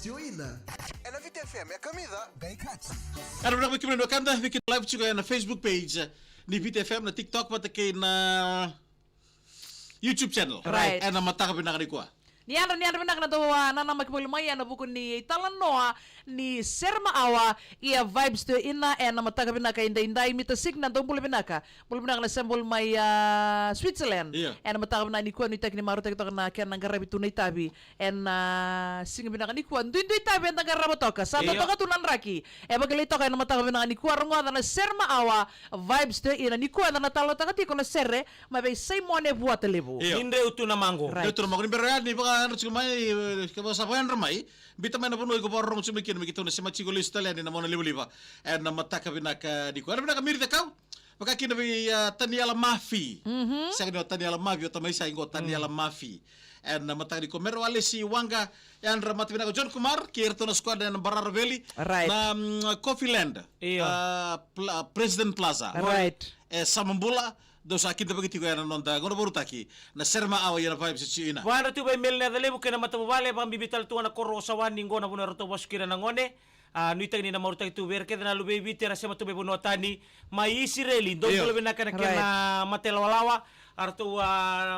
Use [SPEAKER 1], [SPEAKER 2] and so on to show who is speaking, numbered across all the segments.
[SPEAKER 1] Joina.
[SPEAKER 2] É na Vita FM, é comida.
[SPEAKER 3] Ano na kami no kanda wiki live juga na Facebook page ni Vita FM na TikTok pati kay na YouTube channel.
[SPEAKER 4] Right.
[SPEAKER 3] Ana mata kami na kanikuha.
[SPEAKER 4] Niyan benak na dawa na magpulmay na buku ni Talanoa ni Serma Awa ia vibes to ina na mataka binaka inday mita signa dong pula binaka na sembol may Switzerland na mataka binaka ni kuan ni tek ni marutek to na ken nangarabi tunay tabi sing binaka ni kuan duin tabi nangarabi to ka sa to ka tunan raki bagalito kay na mataka binaka ni kuan na Serma Awa vibes to ina ni kuan na talo ta ko na serre may say mo ne buat lebu
[SPEAKER 5] inde utu na mango
[SPEAKER 3] Utu na mango ni berani ni baka ano sumay kabo sa buwan ramay bita man na puno ko porong sumikin mikito na si machigo lista len na mo na liba na mataka binaka di ko ano binaka mirita ka baka kinabi Taniela Mafi sa kino Taniela Mafi o tamay sa ingo Taniela Mafi na mataka di ko mero ali si Wanga yan ramat binaka John Kumar kierto na squad na Bararveli na Coffee Land President Plaza Samambula dos aqui da bagiti ko yana nonda gono borutaki na Serma Awa yana vibes si ina
[SPEAKER 5] wana tu bay mel na dale bukena matabale pang bibital tu na koro sawan ningo na buno roto boskira na ngone nuitag ni na marutaki tu werke na lube bitera sa matu bebo notani mai Israeli do lebe na kana kena matelawalawa arto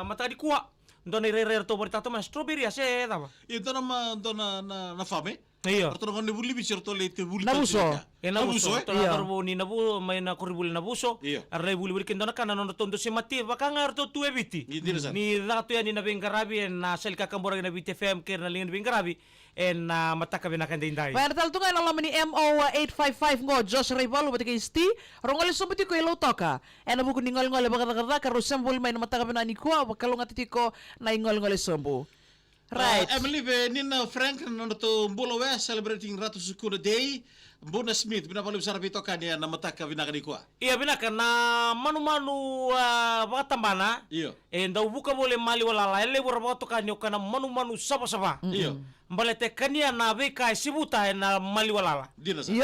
[SPEAKER 5] mata di kuwa ndone rere to borita to mas strawberry ase dava
[SPEAKER 3] ito na fame
[SPEAKER 5] iya
[SPEAKER 3] arto ngone buli bicer to lete buli
[SPEAKER 4] nabuso
[SPEAKER 5] nabuso to na torbo ni nabu may na koribul nabuso arle buli buli kendo na kana no tondo se mati baka ngarto tu ebiti ni dato ya ni na bengarabi na sel ka kambora na BTFM ker na lingin bengarabi na mataka binakan dinday
[SPEAKER 4] Bayar tal tunga na laman ni MO855 ngo Josh Rival bati kay Sti rongol subuti ko ilo toka na buku ningol ngol baka karo sembol may na mataka binani ko bakalong atitiko na ingol ngol sembu right
[SPEAKER 3] Emily Nina Frank no to Mbulo we celebrating Ratu Sukuna Day Mbuna Smith binapalu besar bito kanya na mataka binaka di ko
[SPEAKER 5] iya binaka na manu-manu baka tambana
[SPEAKER 3] iya
[SPEAKER 5] ndau buka boleh mali wala laile bora to kanyo kana manu-manu sapa
[SPEAKER 3] iya
[SPEAKER 5] mbalete kania na beka sibuta na mali wala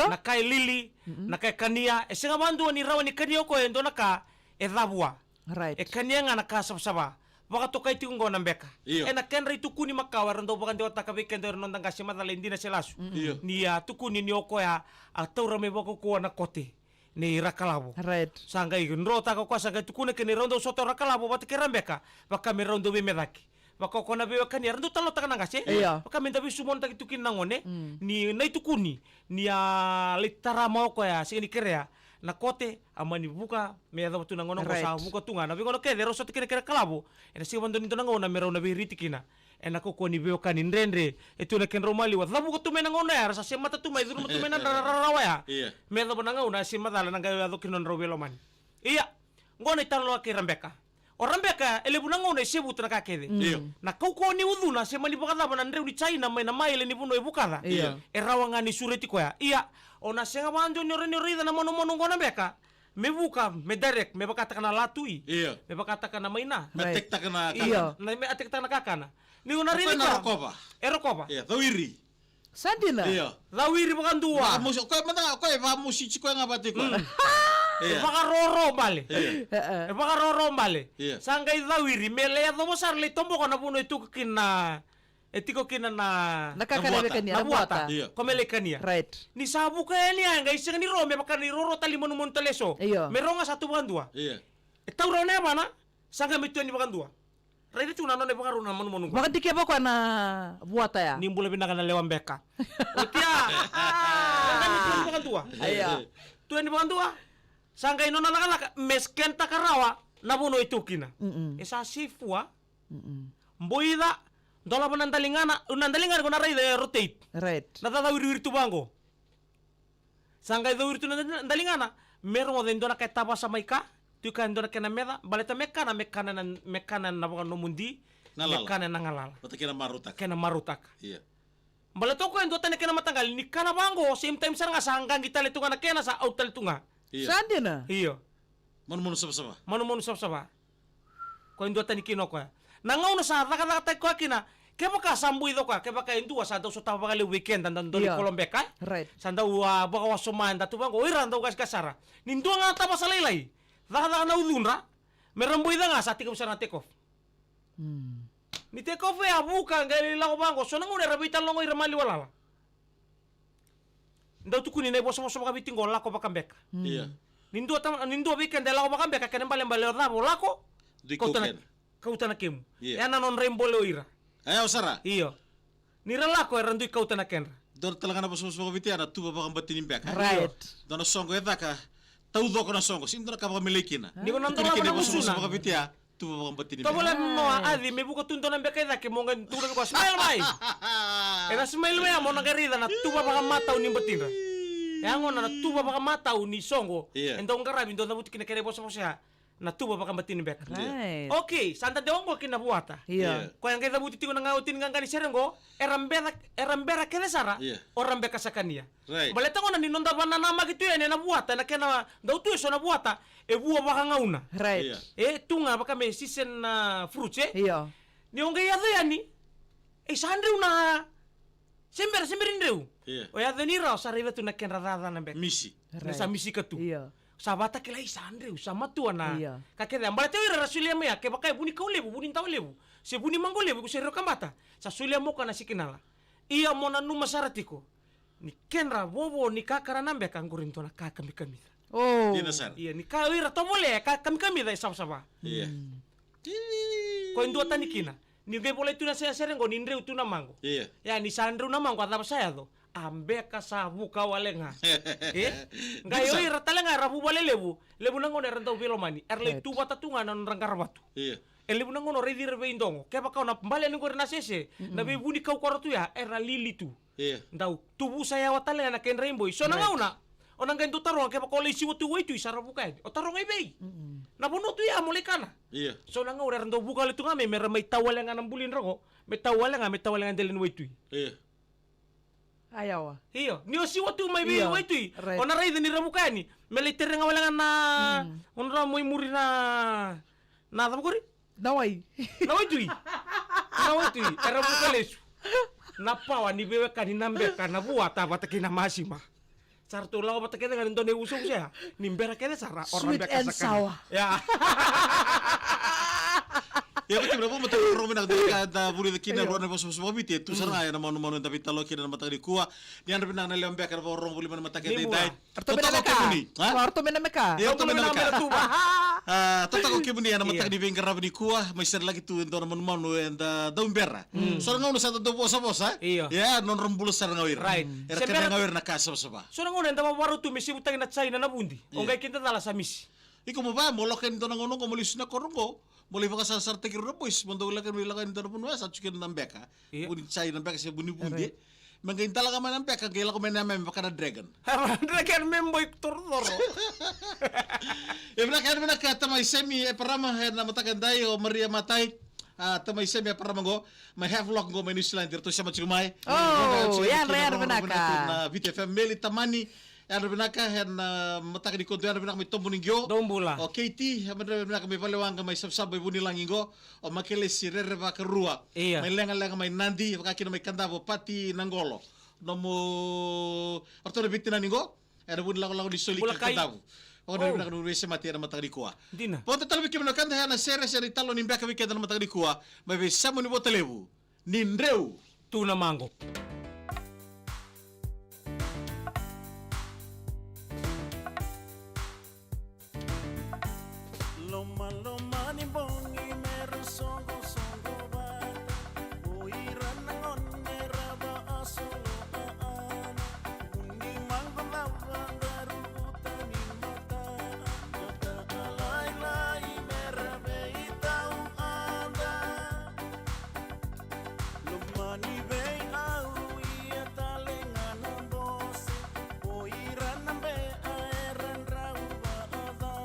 [SPEAKER 5] na kai lili na kai kania esenga bandu ni rawani kania ko endo naka edabua
[SPEAKER 4] right
[SPEAKER 5] kania nga naka sapa baka to kai tingo na beka na kenra tukuni makawar ndo baka ndio takabike ndo nondang kasi madala indina selasu ni tukuni ni oko ya ataura me bako ko na kote ni rakalabo
[SPEAKER 4] right
[SPEAKER 5] sangai nro ta ko sanga tukune ke ni rondo soto rakalabo bat kerambeka baka me rondo be medaki baka ko na be kan rando talo ta kana ngase baka me ndabi sumon ta tukin nangone ni nai tukuni ni litara mo ko ya sini kere na kote amani buka me da tu nangono ko sa buka tunga na bigono ke dero soto kere kalabo ena si bando ni tonango na mero na biriti kina ena ko ni beo kan indrendre etu na ken romali wa dabu ko tu menango na rasa se mata tu mai duru tu menan rawa ya me da bonanga una si madala nanga do kinon robelo man iya ngone talo ke rambeka orambeka ele bunango na sebu tu na kakede na ko ni uduna se mani baka na ndre ni China mai na mai le ni buno e bukada rawanga ni sureti ko ya iya ona senga banjo ni rida na mono ngona beka me buka me direct me baka takana latui me baka takana maina
[SPEAKER 3] me tek takana
[SPEAKER 5] na me atek takana kakana ni una rida
[SPEAKER 3] ko
[SPEAKER 5] erokoba
[SPEAKER 3] iya tawiri
[SPEAKER 4] Sandina
[SPEAKER 5] lawiri baka ndua
[SPEAKER 3] muso ko mata ko va musici ko ngabati ko
[SPEAKER 5] baka roro bale baka roro bale sangai lawiri mele ya domo sarle tombo kana puno itu kina etiko kina na
[SPEAKER 4] nakakalabekan niya
[SPEAKER 5] nabuata komelekan niya
[SPEAKER 4] right
[SPEAKER 5] ni sabu kaya niya guys ni rome baka ni roro tali monumon teleso meronga satu bakan dua etauro ne bana sanga mitu ni bakan dua right tu nano ne baka runa monumon
[SPEAKER 4] baka dikya ba ko na buata ya
[SPEAKER 5] nimbule binaka na lewang beka otia sanga mitu ni bakan dua tu ni bakan dua sanga ino na laka mesken takarawa nabuno itu kina esa sifua mboida dola panandalingana unandalingana ko na ride rotate
[SPEAKER 4] right
[SPEAKER 5] natata wiri tu bango sanga do wiri tu nandalingana mero mo dendo na ketaba sa maika tu kan do na kena meda baleta mekana na baka no mundi mekana na ngalala
[SPEAKER 3] bata kena marutak
[SPEAKER 5] iya baleto ko endo tane kena matanggal ni kana bango same time saranga sanggang kita letu kana kena sa outal tunga
[SPEAKER 4] Sandina
[SPEAKER 5] iya
[SPEAKER 3] manu sapa
[SPEAKER 5] sapa ko endo tane kino ko nangau na sa raka ko kina kebaka sambui do ka kebaka indua sa do sota bakali weekend dan do Kolombeka
[SPEAKER 4] right
[SPEAKER 5] sanda baka wasomanda tu bango iran do kasara nindu nga ta pasalilai da na ulunra merambui da nga sa tikom sa na take off ni take off ya buka ngali la bango so nangu ne rabita longo iramali wala ndau tukuni nei bosa bosa baka bitingo lako baka beka.
[SPEAKER 3] Iya.
[SPEAKER 5] Nindua weekend de lako baka beka kenen bale rabo lako.
[SPEAKER 3] Di
[SPEAKER 5] Kautana kemu.
[SPEAKER 3] Iya.
[SPEAKER 5] Ena non rembo leoira.
[SPEAKER 3] Ayo Sara.
[SPEAKER 5] Iyo. Nira lako erandui kautana kenra.
[SPEAKER 3] Dor talanga na bosa bosa baka na tuba baka batinin beka.
[SPEAKER 4] Right.
[SPEAKER 3] Dona songo edaka. Taudo ko na songo. Sinto na kapa milikina.
[SPEAKER 5] Ni ko nanto
[SPEAKER 3] Kini
[SPEAKER 5] lako na
[SPEAKER 3] bosa bosa
[SPEAKER 5] musuna.
[SPEAKER 3] baka bitia. Tuba baka batinin
[SPEAKER 5] To bola no adi me buka tunto na beka ida ke monga tura ko smile mai. Era smile mai mo na gerida na tuba baka mata uni batinra. Yango na tuba baka mata uni songo.
[SPEAKER 3] Iya.
[SPEAKER 5] Ento ngarabi ndo na buti kine kere bosa bosa na tuba baka batinin beka.
[SPEAKER 4] Right.
[SPEAKER 5] Okay, santa de ongo kina buata.
[SPEAKER 4] Iya.
[SPEAKER 5] Ko yang kita buti tingo ngautin ngangani serengo erambera kene sara
[SPEAKER 3] Iya.
[SPEAKER 5] orang beka sakania.
[SPEAKER 3] Right.
[SPEAKER 5] Baleta ngona ni nonda bana nama gitu ya na buata na kena dau tu so na buata e bua baka ngauna.
[SPEAKER 4] Right.
[SPEAKER 3] Iya.
[SPEAKER 5] Tunga baka me season na fruits
[SPEAKER 4] Iya.
[SPEAKER 5] ni onge ya yani sandre una sember indreu.
[SPEAKER 3] Iya.
[SPEAKER 5] O ya ni ra sariva tu na ken radada na beka.
[SPEAKER 3] Misi.
[SPEAKER 5] Na sa misi katu.
[SPEAKER 4] Iya.
[SPEAKER 5] Sabata kila isandre sama tuana.
[SPEAKER 4] Iya.
[SPEAKER 5] Kakek dah. Baleta ira rasulia mea ke bakai buni kau lebu buni tau lebu. Se buni mango lebu ku sero kamata. Sa sulia mo kana sikinala. Iya mona numa saratiko. Ni kenra bobo ni kakara nambe kangurin tona kakami kami.
[SPEAKER 4] Oh.
[SPEAKER 3] Dina Sara.
[SPEAKER 5] Iya ni kawira to boleh kami da sama-sama.
[SPEAKER 3] Iya.
[SPEAKER 5] Ko indua tani kina. Ni ge boleh tuna saya serengo ni ndreu tuna mango.
[SPEAKER 3] Iya.
[SPEAKER 5] Ya ni sandru na mango atapa saya do. Ambeka sabu kawalenga. Ngayo ira talenga rabu bale lebu. Lebu nango ne rentau velomani. Erle tu bata tunga nan ranggar batu.
[SPEAKER 3] Iya.
[SPEAKER 5] Lebu nango no redir be indongo. Keba kau na pembale ni na sese. Na be buni kau koratu ya era lili tu.
[SPEAKER 3] Iya.
[SPEAKER 5] Ndau tubu saya watalenga na ken rainbow. So nangauna. Onang gantu taro keba kau lesi watu waitu isara bukai. O taro ngai bei. Na bono tu ya molekana.
[SPEAKER 3] Iya.
[SPEAKER 5] So nango ora rentau buka le tunga me mera mai tawalenga nan bulin rango. Me tawalenga delen waitu.
[SPEAKER 3] Iya.
[SPEAKER 4] Ayawa.
[SPEAKER 5] Iyo, ni osi watu mai bi
[SPEAKER 4] Iya,
[SPEAKER 5] waitu.
[SPEAKER 4] right.
[SPEAKER 5] Ona rai ni ramukani. Mele terenga walenga na onra moi muri na apa kori?
[SPEAKER 4] Nawai.
[SPEAKER 5] Na waitu. Era bukalesu. Na pawa ni bewe kani nambe kana buata batake na masima. Sarto lawa batake dengan ndone usung sia. Nimbera kene sara orang
[SPEAKER 4] Sweet and sour.
[SPEAKER 5] Ya.
[SPEAKER 3] Ya betul berapa mata orang minat dari kata buli kina ruan apa semua biti tu sarang ya nama nama tapi talo kina nama tadi kuah dia ada benar nali ambek ada orang buli mana mata kita dai
[SPEAKER 4] Arto mena meka. Arto mena meka.
[SPEAKER 3] Ya arto mena meka
[SPEAKER 5] tuba.
[SPEAKER 3] Tata ko kibuni nama tadi bengkar rabi kuah masih lagi tu ento nama nama enda daun bera sarang ngau satu tu bosa
[SPEAKER 5] Iya.
[SPEAKER 3] ya non rembul sarang ngawir
[SPEAKER 5] Right.
[SPEAKER 3] era kena ngawir nak kasar seba
[SPEAKER 5] So nango nenda mawaru tu mesi utang na China na bundi. Ongai kita tala sa misi.
[SPEAKER 3] iko mo ba moloken ito nangono ko mulis na korongo boleh baka sa sarte kiro boys mondo lakan wilakan ito na punwa sa chicken nambeka
[SPEAKER 5] Iya.
[SPEAKER 3] buni chai nambeka sa buni bundi Manggain talaga man ang peka kaya ko may namin baka na dragon.
[SPEAKER 5] Dragon memboy tortoro.
[SPEAKER 3] Ibra kaya naman nakatamay semi parama na mataganday o Maria Matay. Tamay semi parama go may havelock go may New Zealand dito siya matsigumay.
[SPEAKER 4] Oh, yan rare benaka.
[SPEAKER 3] Na VTFM Meli Tamani. Yan benaka hen matak di konto yan benaka may tombuningyo.
[SPEAKER 5] Dombula.
[SPEAKER 3] O Katie, yan benaka may palewang may sabsabay bunilanginggo. O makilis si Rere Bakarua.
[SPEAKER 5] Iya.
[SPEAKER 3] May lenga-lenga may Nandi, makakina may Kandabo pati Nangolo. Nomo orto na biktina ningo. Era bunilako di Soli
[SPEAKER 5] Bulakay.
[SPEAKER 3] Kandabo. O na benaka nung rese mati na matag di kuha.
[SPEAKER 5] Hindi na.
[SPEAKER 3] Ponto talabi kami nakanda na series ya italo ni mbaka weekend na matag di kuha. May besamo ni Botalebu. Nindreu.
[SPEAKER 5] Tuna mango.
[SPEAKER 1] Loma-loma ni bongi meron songo-songo bata Buiran ng onera ba asolo aan Uni mangkalawa garutan ni mata Mata alay-lay merabe itaw anda Loma ni bay awi at alingan ng bose Buiran ng bay aeran raw ba adana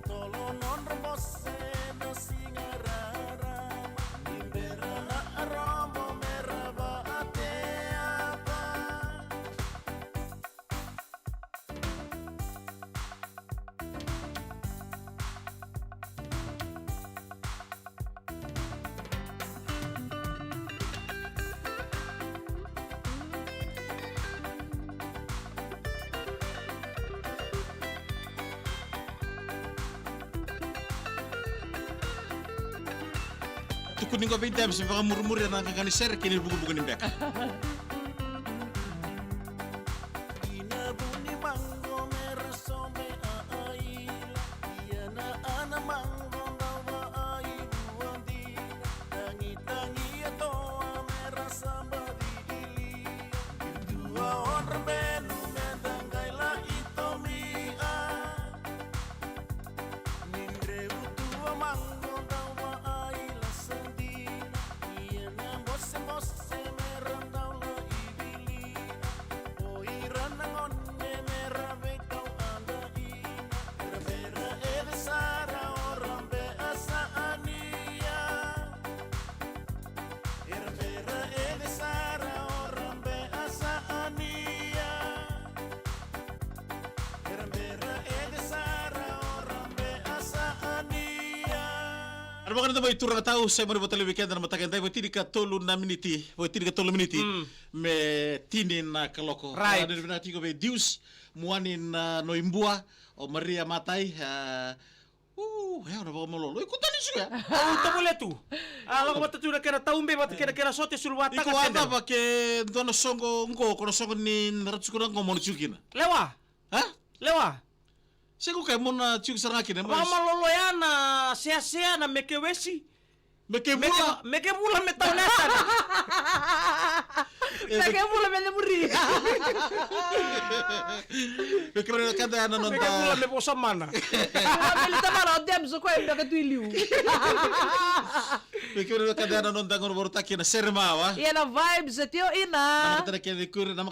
[SPEAKER 1] Tolo non rebose no singarara Nimbera na aramo meraba ate apa
[SPEAKER 3] Tukunin ko bintang sa mga murmur na kakanisir kini buku-buku ni mbaka. Ano ba kanina ba iturang tao sa mga botali weekend na matakan tayo tini ka 3 miniti, tini ka 3 miniti me tinin na kaloko.
[SPEAKER 5] Right.
[SPEAKER 3] Ano na tiko be Deus muanin no imbua o Maria Matay. Ya na ba malolo. Ikutan siya.
[SPEAKER 5] Oh, tabule tu. Alam ko tu na kena taumbe bat kena sote sulwata
[SPEAKER 3] Iko ata ba ke dono songo ngo kono songo ni ratsukuran ko mo chukina.
[SPEAKER 5] Lewa.
[SPEAKER 3] Ha?
[SPEAKER 5] Lewa.
[SPEAKER 3] Sego kay mo na chuk saraki na
[SPEAKER 5] Ba malolo yana sea na mekewesi.
[SPEAKER 3] Meke mula.
[SPEAKER 5] Meke mula metauleta.
[SPEAKER 4] Meke mula melemuri.
[SPEAKER 3] Meke mula kada na
[SPEAKER 5] Meke mula
[SPEAKER 3] nonta.
[SPEAKER 5] me bosa mana.
[SPEAKER 4] Mele tamara odem so ko enda ka tuiliu.
[SPEAKER 3] Meke mula kada na nonta ngono borta kina serma wa.
[SPEAKER 4] Ia na vibes tio ina.
[SPEAKER 3] Nama kita kene kur nama